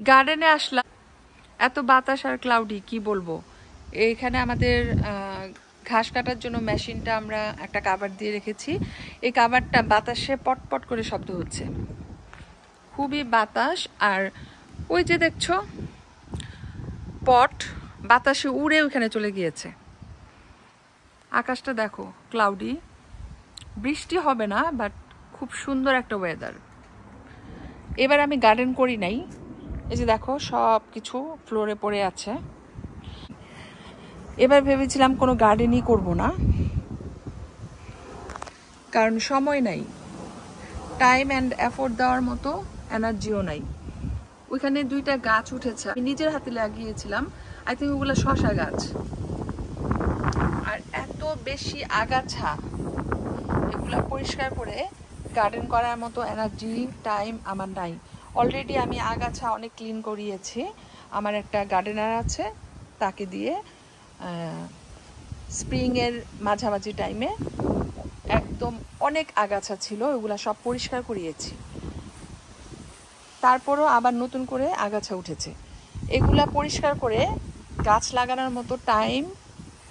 গার্ডেনে আসলাম, এত বাতাস আর ক্লাউডি কি বলবো। এইখানে আমাদের ঘাস কাটার জন্য মেশিনটা আমরা একটা কাভার দিয়ে রেখেছি। এই কাভারটা বাতাসে পটপট করে শব্দ হচ্ছে, খুবই বাতাস। আর ওই যে দেখছো পট বাতাসে উড়ে ওখানে চলে গিয়েছে। আকাশটা দেখো ক্লাউডি, বৃষ্টি হবে না, বাট খুব সুন্দর একটা ওয়েদার। এবার আমি গার্ডেন করি নাই, এই যে দেখো সব কিছু ফ্লোরে পড়ে আছে। এবার ভেবেছিলাম কোনো গার্ডেনই করব না, কারণ সময় নাই, টাইম অ্যান্ড এফোর্ট দেওয়ার মতো এনার্জিও নাই। ওইখানে দুইটা গাছ উঠেছে, আমি নিজের হাতে লাগিয়েছিলাম। আই থিঙ্ক ওগুলো শসা গাছ। আর এত বেশি আগাছা, এগুলা পরিষ্কার করে গার্ডেন করার মতো এনার্জি টাইম আমার নাই। অলরেডি আমি আগাছা অনেক ক্লিন করিয়েছি। আমার একটা গার্ডেনার আছে, তাকে দিয়ে স্প্রিংয়ের মাঝামাঝি টাইমে একদম অনেক আগাছা ছিল, ওগুলা সব পরিষ্কার করিয়েছি। তারপরও আবার নতুন করে আগাছা উঠেছে। এগুলা পরিষ্কার করে গাছ লাগানোর মতো টাইম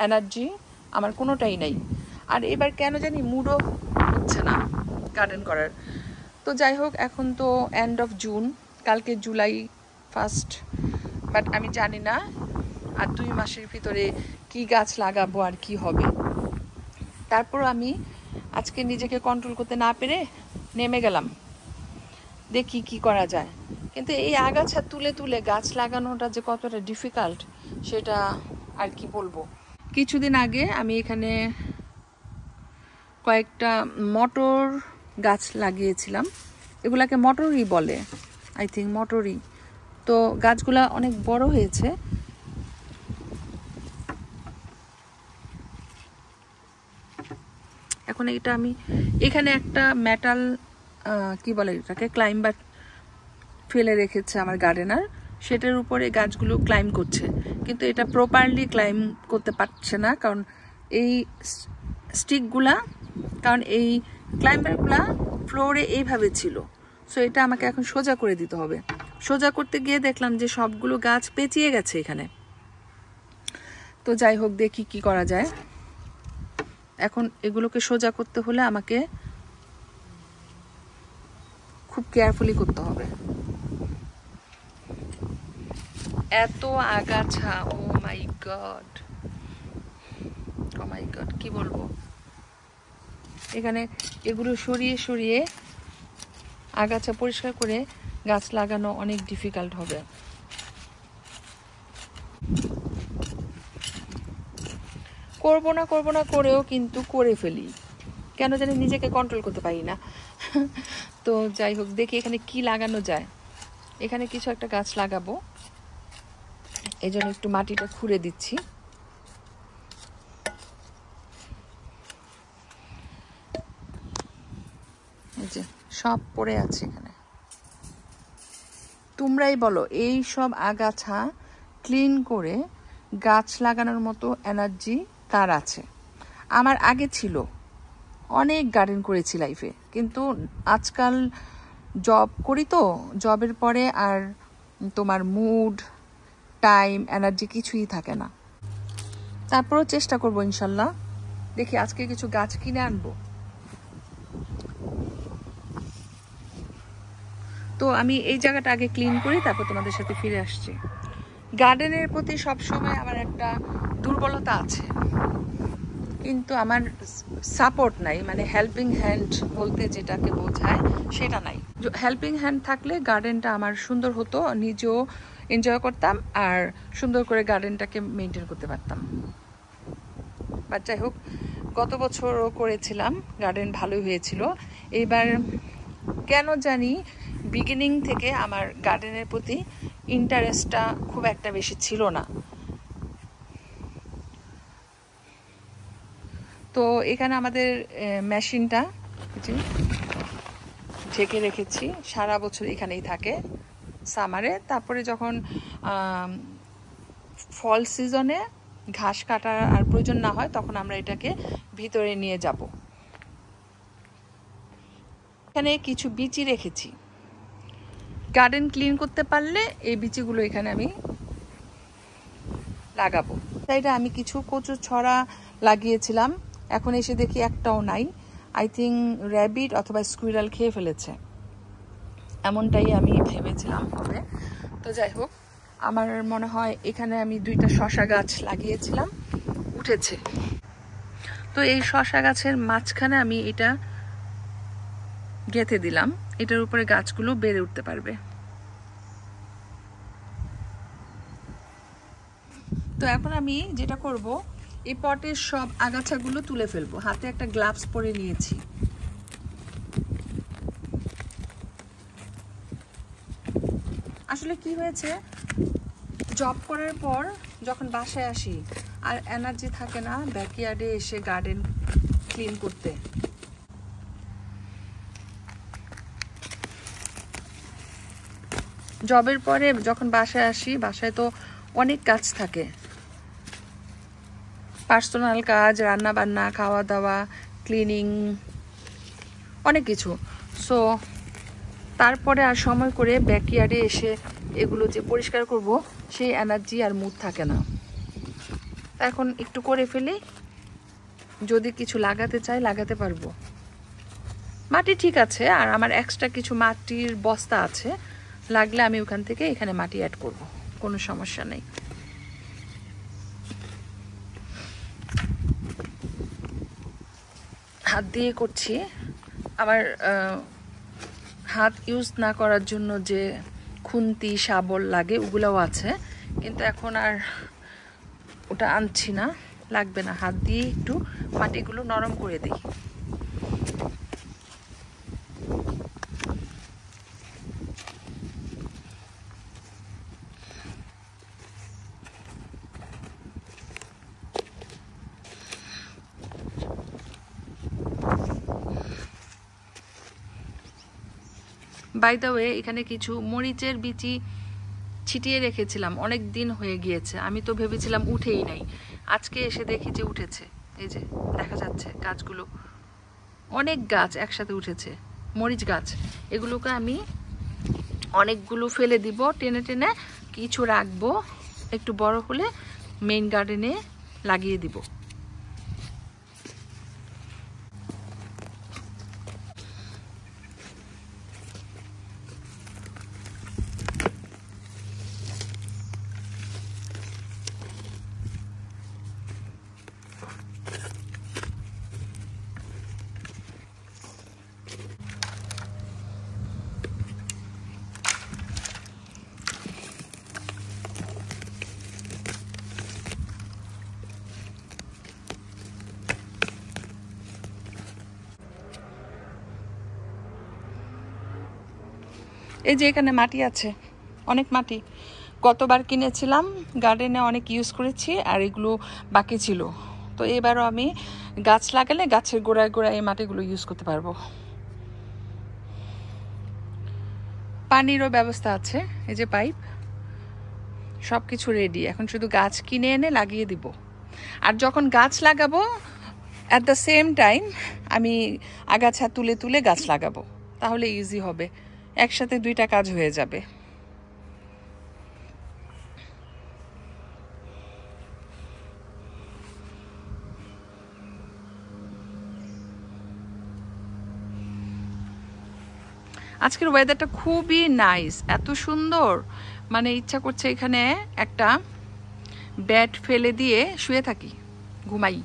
এনার্জি আমার কোনোটাই নাই। আর এবার কেন জানি মুডও হচ্ছে না গার্ডেন করার। তো যাই হোক, এখন তো এন্ড অফ জুন, কালকে জুলাই 1st, বাট আমি জানি না আর 2 মাসের ভিতরে কি গাছ লাগাবো আর কি হবে। তারপরও আমি আজকে নিজেকে কন্ট্রোল করতে না পেরে নেমে গেলাম, দেখি কি করা যায়। কিন্তু এই আগাছা তুলে তুলে গাছ লাগানোটা যে কতটা ডিফিকাল্ট সেটা আর কি বলবো। কিছুদিন আগে আমি এখানে কয়েকটা মটর গাছ লাগিয়েছিলাম, এগুলাকে মটরই বলে, আই থিঙ্ক মটরই। তো গাছগুলা অনেক বড় হয়েছে। এখন এটা আমি এখানে একটা মেটাল কি বলে এটাকে, ক্লাইম্বার ফেলে রেখেছে আমার গার্ডেনার, সেটার উপরে গাছগুলো ক্লাইম করছে, কিন্তু এটা প্রপারলি ক্লাইম করতে পারছে না, কারণ এই স্টিকগুলা, কারণ এই ক্লাইম্বারগুলা ফ্লোরে এইভাবে ছিল। সো এটা আমাকে এখন সোজা করে দিতে হবে। সোজা করতে গিয়ে দেখলাম যে সবগুলো গাছ পেঁচিয়ে গেছে এখানে। তো যাই হোক, দেখি কি করা যায়। এখন এগুলোকে সোজা করতে হলে আমাকে খুব কেয়ারফুলি করতে হবে। এত আগাছা, ও মাই গড, ও মাই গড, কি বলবো। এখানে এগুলো সরিয়ে সরিয়ে আগাছা পরিষ্কার করে গাছ লাগানো অনেক ডিফিকাল্ট হবে। করবো না করেও কিন্তু করে ফেলি, কেন জানি নিজেকে কন্ট্রোল করতে পারি না। তো যাই হোক, দেখি এখানে কি লাগানো যায়। এখানে কিছু একটা গাছ লাগাবো, এই জন্য একটু মাটিটা খুঁড়ে দিচ্ছি। এই যে সব পড়ে আছে এখানে। তোমরাই বলো, এই সব আগাছা ক্লিন করে গাছ লাগানোর মতো এনার্জি কার আছে? আমার আগে ছিল, অনেক গার্ডেন করেছি লাইফে, কিন্তু আজকাল জব করি, তো জবের পরে আর তোমার মুড, টাইম, এনার্জি কিছুই থাকে না। তারপরও চেষ্টা করবো ইনশাল্লাহ। দেখি আজকে কিছু গাছ কিনে আনবো। তো আমি এই জায়গাটা আগে ক্লিন করি, তারপর তোমাদের সাথে ফিরে আসছি। গার্ডেনের প্রতি সবসময় আমার একটা দুর্বলতা আছে, কিন্তু আমার সাপোর্ট নাই, মানে হেল্পিং হ্যান্ড বলতে যেটাকে বোঝায় সেটা নাই। হেল্পিং হ্যান্ড থাকলে গার্ডেনটা আমার সুন্দর হতো, নিজেও এনজয় করতাম আর সুন্দর করে গার্ডেনটাকে মেনটেন করতে পারতাম। বাট যাই হোক, গত বছরও করেছিলাম, গার্ডেন ভালোই হয়েছিল। এইবার কেন জানি বিগিনিং থেকে আমার গার্ডেনের প্রতি ইন্টারেস্টটা খুব একটা বেশি ছিল না। তো এখানে আমাদের মেশিনটা ঢেকে রেখেছি, সারা বছর এখানেই থাকে সামারে। তারপরে যখন ফল সিজনে ঘাস কাটার আর প্রয়োজন না হয়, তখন আমরা এটাকে ভিতরে নিয়ে যাব। এখানে কিছু বিচি রেখেছি, গার্ডেন ক্লিন করতে পারলে এই বিচিগুলো এখানে আমি লাগাবো। তাইটা আমি কিছু কচু ছড়া লাগিয়েছিলাম, এখন এসে দেখি একটাও নাই। আই থিঙ্ক র্যাবিট অথবা স্কুইরাল খেয়ে ফেলেছে, এমনটাই আমি ভেবেছিলাম হবে। তো যাই হোক, আমার মনে হয় এখানে আমি 2টা শসা গাছ লাগিয়েছিলাম, উঠেছে। তো এই শসা গাছের মাঝখানে আমি এটা গেঁথে দিলাম, এটার উপরে গাছগুলো বেড়ে উঠতে পারবে। তো এখন আমি যেটা করব, এই পটের সব আগাছাগুলো তুলে ফেলবো। হাতে একটা গ্লাভস পরে নিয়েছি। আসলে কি হয়েছে, জব করার পর যখন বাসায় আসি আর এনার্জি থাকে না ব্যাকইয়ার্ডে এসে গার্ডেন ক্লিন করতে। জবের পরে যখন বাসায় আসি, বাসায় তো অনেক কাজ থাকে, পার্সোনাল কাজ, রান্না বান্না, খাওয়া দাওয়া, ক্লিনিং, অনেক কিছু। সো তারপরে আর সময় করে ব্যাকইয়ার্ডে এসে এগুলো যে পরিষ্কার করব সেই এনার্জি আর মুড থাকে না। এখন একটু করে ফেলি, যদি কিছু লাগাতে চাই লাগাতে পারবো। মাটি ঠিক আছে, আর আমার এক্সট্রা কিছু মাটির বস্তা আছে, লাগলে আমি ওখান থেকে এখানে মাটি অ্যাড করব, কোনো সমস্যা নেই। হাত দিয়ে করছি। আমার হাত ইউজ না করার জন্য যে খুন্তি শাবল লাগে ওগুলোও আছে, কিন্তু এখন আর ওটা আনছি না, লাগবে না। হাত দিয়ে একটু মাটিগুলো নরম করে দিই। বাই দ্য ওয়ে, এখানে কিছু মরিচের বিচি ছিটিয়ে রেখেছিলাম, অনেক দিন হয়ে গিয়েছে, আমি তো ভেবেছিলাম উঠেই নাই। আজকে এসে দেখি যে উঠেছে। এই যে দেখা যাচ্ছে গাছগুলো, অনেক গাছ একসাথে উঠেছে, মরিচ গাছ। এগুলোকে আমি অনেকগুলো ফেলে দিব টেনে টেনে, কিছু রাখবো, একটু বড় হলে মেইন গার্ডেনে লাগিয়ে দিব। এই যে এখানে মাটি আছে, অনেক মাটি, গতবার কিনেছিলাম, গার্ডেনে অনেক ইউজ করেছি, আর এগুলো বাকি ছিল। তো এবারও আমি গাছ লাগালে গাছের গোড়ায় গোড়ায় এই মাটিগুলো ইউজ করতে পারবো। পানিরও ব্যবস্থা আছে, এই যে পাইপ, সব কিছু রেডি। এখন শুধু গাছ কিনে এনে লাগিয়ে দিব। আর যখন গাছ লাগাবো, অ্যাট দ্য সেম টাইম আমি আগাছা তুলে তুলে গাছ লাগাবো, তাহলে ইজি হবে, একসাথে 2টা কাজ হয়ে যাবে। আজকের ওয়েদারটা খুবই নাইস, এত সুন্দর, মানে ইচ্ছা করছে এখানে একটা বেড ফেলে দিয়ে শুয়ে থাকি, ঘুমাই।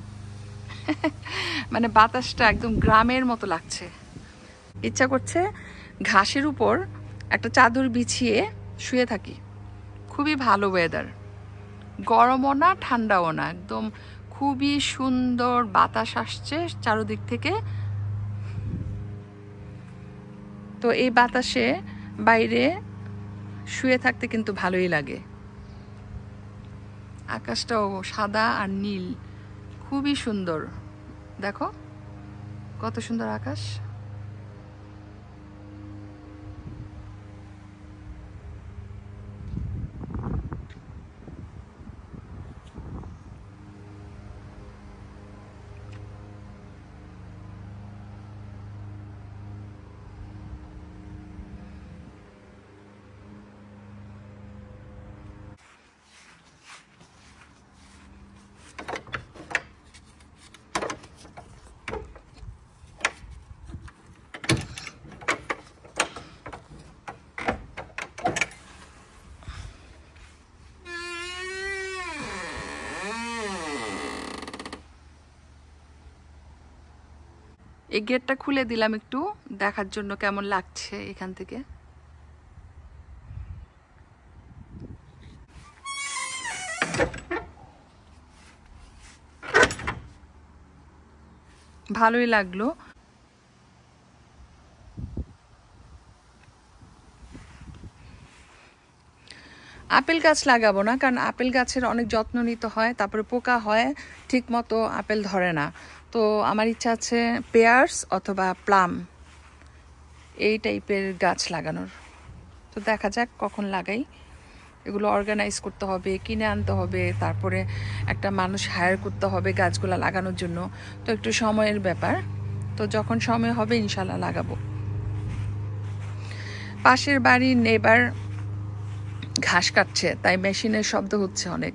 মানে বাতাসটা একদম গ্রামের মতো লাগছে। ইচ্ছা করছে ঘাসের উপর একটা চাদর বিছিয়ে শুয়ে থাকি। খুবই ভালো ওয়েদার, গরমও না ঠান্ডাও না, একদম খুবই সুন্দর বাতাস আসছে চারদিক থেকে। তো এই বাতাসে বাইরে শুয়ে থাকতে কিন্তু ভালোই লাগে। আকাশটাও সাদা আর নীল, খুবই সুন্দর। দেখো কত সুন্দর আকাশ। এই গেটটা খুলে দিলাম একটু দেখার জন্য কেমন লাগছে এখান থেকে। ভালোই লাগলো। আপেল গাছ লাগাবো না, কারণ আপেল গাছের অনেক যত্ন নিতে হয়, তারপরে পোকা হয়, ঠিক মতো আপেল ধরে না। তো আমার ইচ্ছা আছে পেয়ার্স অথবা প্লাম এই টাইপের গাছ লাগানোর। তো দেখা যাক কখন লাগাই। এগুলো অর্গানাইজ করতে হবে, কিনে আনতে হবে, তারপরে একটা মানুষ হায়ার করতে হবে গাছগুলো লাগানোর জন্য। তো একটু সময়ের ব্যাপার। তো যখন সময় হবে ইনশাল্লাহ লাগাবো। পাশের বাড়ির নেবার ঘাস কাটছে, তাই মেশিনের শব্দ হচ্ছে অনেক।